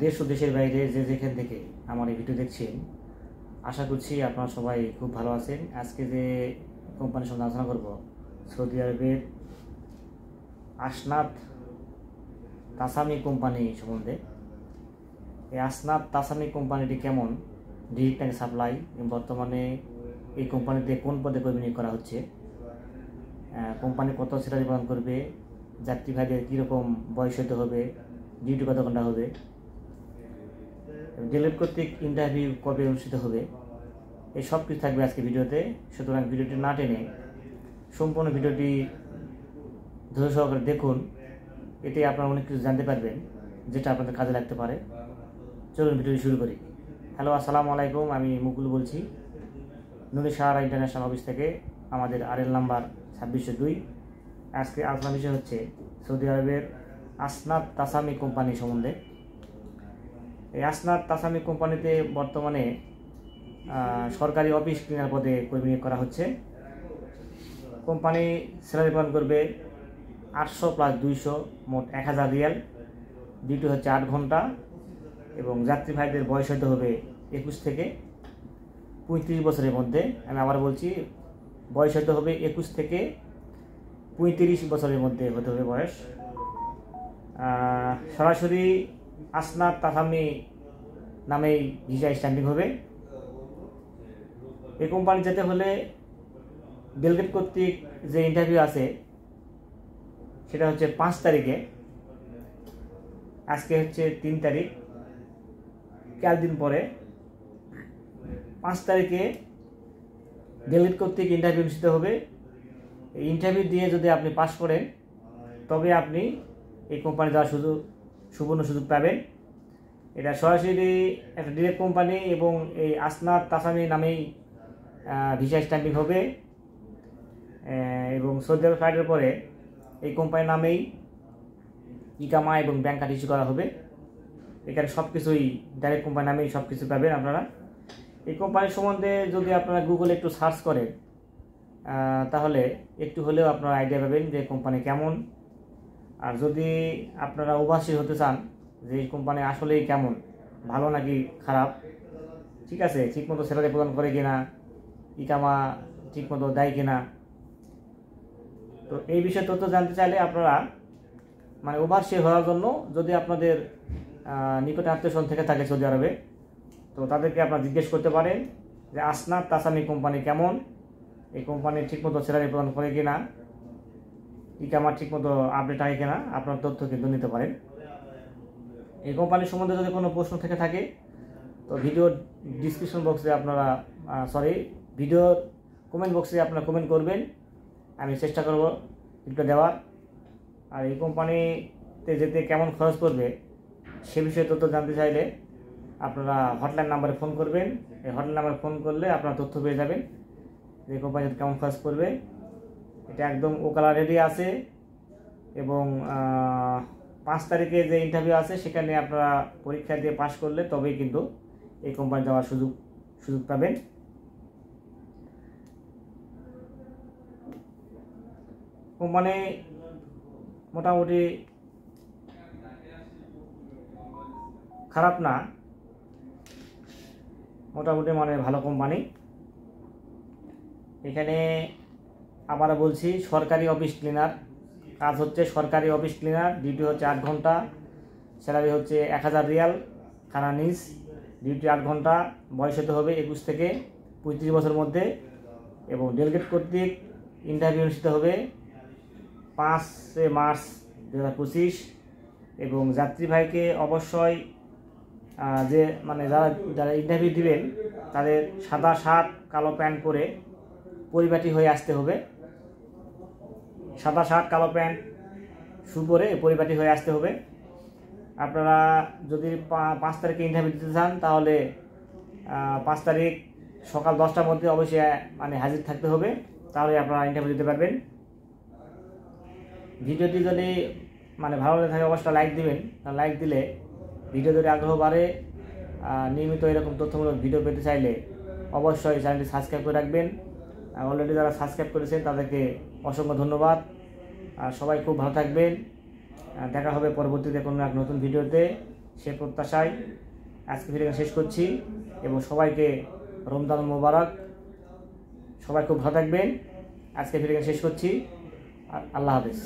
দেশ ও দেশের বাইরে যে যেখান থেকে আমার এই ভিডিও দেখছেন, আশা করছি আপনারা সবাই খুব ভালো আছেন। আজকে যে কোম্পানির সঙ্গে আলোচনা করব, সৌদি আরবের আসনাত তাসামি কোম্পানি সম্বন্ধে। এই আসনাত তাসামি কোম্পানিটি কেমন, ডিরেক্ট ট্যাঙ্ক সাপ্লাই, বর্তমানে এই কোম্পানিতে কোন পদে কর্মী নিয়োগ করা হচ্ছে, কোম্পানি কত স্যালারি প্রদান করবে, যাত্রী ভাইদের কীরকম বয়স হতে হবে, ডিউটি কত ঘন্টা হবে, ডিলেট কর্তৃক ইন্টারভিউ কবে অনুষ্ঠিত হবে, এই সব কিছু থাকবে আজকে ভিডিওতে। সুতরাং ভিডিওটি না টেনে সম্পূর্ণ ভিডিওটি ধৈর্য সহকারে দেখুন, এতে আপনারা অনেক কিছু জানতে পারবেন যেটা আপনাদের কাজে লাগতে পারে। চলুন ভিডিওটি শুরু করি। হ্যালো, আসসালামু আলাইকুম, আমি মুকুল বলছি নুরি সাহারা ইন্টারন্যাশনাল অফিস থেকে। আমাদের আরএল নাম্বার 2602। আজকে আলোচনা বিষয় হচ্ছে সৌদি আরবের আসনাত তাসামি কোম্পানি সম্বন্ধে। এই আসনাত তাসামি কোম্পানিতে বর্তমানে সরকারি অফিস ক্লিনার পদে কর্মী নিয়োগ করা হচ্ছে। কোম্পানি স্যালারি প্রদান করবে 800 + 200, মোট 1000 রিয়াল। ডিউটি হচ্ছে 8 ঘন্টা এবং যাত্রী ভাইদের বয়স হতে হবে 21 থেকে 35 বছরের মধ্যে। আমি আবার বলছি, বয়স হতে হবে 21 থেকে 35 বছরের মধ্যে হতে হবে বয়স। সরাসরি আসনাত তাসামি নামেই ভিসা স্ট্যাম্পিং হবে। এই কোম্পানি যেতে হলে ডেলগেট কর্তৃক যে ইন্টারভিউ আছে সেটা হচ্ছে 5 তারিখে। আজকে হচ্ছে 3 তারিখ, 4 দিন পরে 5 তারিখে ডেলগেট কর্তৃক ইন্টারভিউ অনুষ্ঠিত হবে। এই ইন্টারভিউ দিয়ে যদি আপনি পাস করেন তবে আপনি এই কোম্পানি যাওয়ার সুবর্ণ সুযোগ পাবেন। এটা সরাসরি একটা ডিরেক্ট কোম্পানি এবং এই আসনাত তাসামি নামেই ভিসা স্ট্যাম্পিং হবে এবং সৌদি আরব ফ্লাইটের পরে এই কোম্পানির নামেই ইকামা এবং ব্যাংক কার্ড ইস্যু করা হবে। এখানে সব কিছুই ডাইরেক্ট কোম্পানির নামেই সব কিছু পাবেন আপনারা। এই কোম্পানির সম্বন্ধে যদি আপনারা গুগলে একটু সার্চ করেন তাহলে একটু হলেও আপনারা আইডিয়া পাবেন যে কোম্পানি কেমন। আর যদি আপনারা উভাসী হতে চান যে এই কোম্পানি আসলেই কেমন, ভালো নাকি খারাপ, ঠিক আছে, ঠিকমতো স্যালারি প্রদান করে কিনা, ইকামা ঠিকমতো দেয় কিনা, তো এই বিষয়ে তথ্য জানতে চাইলে আপনারা ওভারসি হওয়ার জন্য যদি আপনাদের নিকটে আত্মীয়স্বজন থেকে থাকে সৌদি আরবে, তো তাদেরকে আপনারা জিজ্ঞেস করতে পারেন যে আসনাত তাসামি কোম্পানি কেমন, এই কোম্পানি ঠিকমতো স্যালারি প্রদান করে কিনা, ইকামা ঠিকমতো আপডেট আছে কিনা, আপনার তথ্য কিন্তু নিতে পারেন। এই কোম্পানির সম্বন্ধে যদি কোনো প্রশ্ন থেকে থাকে তো ভিডিওর ডিসক্রিপশন বক্সে আপনারা ভিডিওর কমেন্ট বক্সে আপনারা কমেন্ট করবেন, আমি চেষ্টা করব একটু দেওয়ার। আর এই কোম্পানিতে যেতে কেমন খরচ পড়বে সে বিষয়ে তথ্য জানতে চাইলে আপনারা হটলাইন নাম্বারে ফোন করবেন। এই হটলাইন নাম্বারে ফোন করলে আপনারা তথ্য পেয়ে যাবেন যে কোম্পানিতে কেমন খরচ পড়বে। এটা একদম ওকালা রেডি আছে এবং 5 তারিখে যে ইন্টারভিউ আছে সেখানে আপনারা পরীক্ষা দিয়ে পাস করলে তবেই কিন্তু এই কোম্পানি যাওয়ার সুযোগ পাবেন। কোম্পানি মোটামুটি খারাপ না, মোটামুটি ভালো কোম্পানি। এখানে আবার বলছি, সরকারি অফিস ক্লিনার কাজ হচ্ছে, সরকারি অফিস ক্লিনার, ডিউটি হচ্ছে 8 ঘন্টা, স্যালারি হচ্ছে 1000 রিয়াল খানানিস, ডিউটি 8 ঘন্টা, বয়স হতে হবে 21 থেকে 35 বছরের মধ্যে এবং ডেলগেট কর্তৃক ইন্টারভিউ অনুষ্ঠিত হবে 5 মার্চ 2025 এবং যাত্রী ভাইকে অবশ্যই যে যারা ইন্টারভিউ দিবেন তাদের সাদা শার্ট কালো প্যান্ট পরে পরিপাটি হয়ে আসতে হবে। সাদা শার্ট কালো প্যান্ট শু পরে পরিপাটি হয়ে আসতে হবে। আপনারা যদি 5 তারিখে ইন্টারভিউ দিতে চান তাহলে 5 তারিখ সকাল 10টার মধ্যে অবশ্যই হাজির থাকতে হবে, তাহলে আপনারা ইন্টারভিউ দিতে পারবেন। ভিডিওটি যদি ভালো লাগে থাকে অবশ্যই লাইক দিবেন, লাইক দিলে ভিডিও যদি আগ্রহ বাড়ে। নিয়মিত এরকম তথ্যমূলক ভিডিও পেতে চাইলে অবশ্যই চ্যানেলটি সাবস্ক্রাইব করে রাখবেন। অলরেডি যারা সাবস্ক্রাইব করেছেন তাদেরকে অসংখ্য ধন্যবাদ। আর সবাই খুব ভালো থাকবেন। দেখা হবে পরবর্তীতে কোনো এক নতুন ভিডিওতে। সে প্রত্যাশায় আজকে ভিডিও শেষ করছি এবং সবাইকে রমজান মোবারক। সবাই খুব ভালো থাকবেন। আজকে ভিডিও শেষ করছি। আল্লাহ হাফেজ।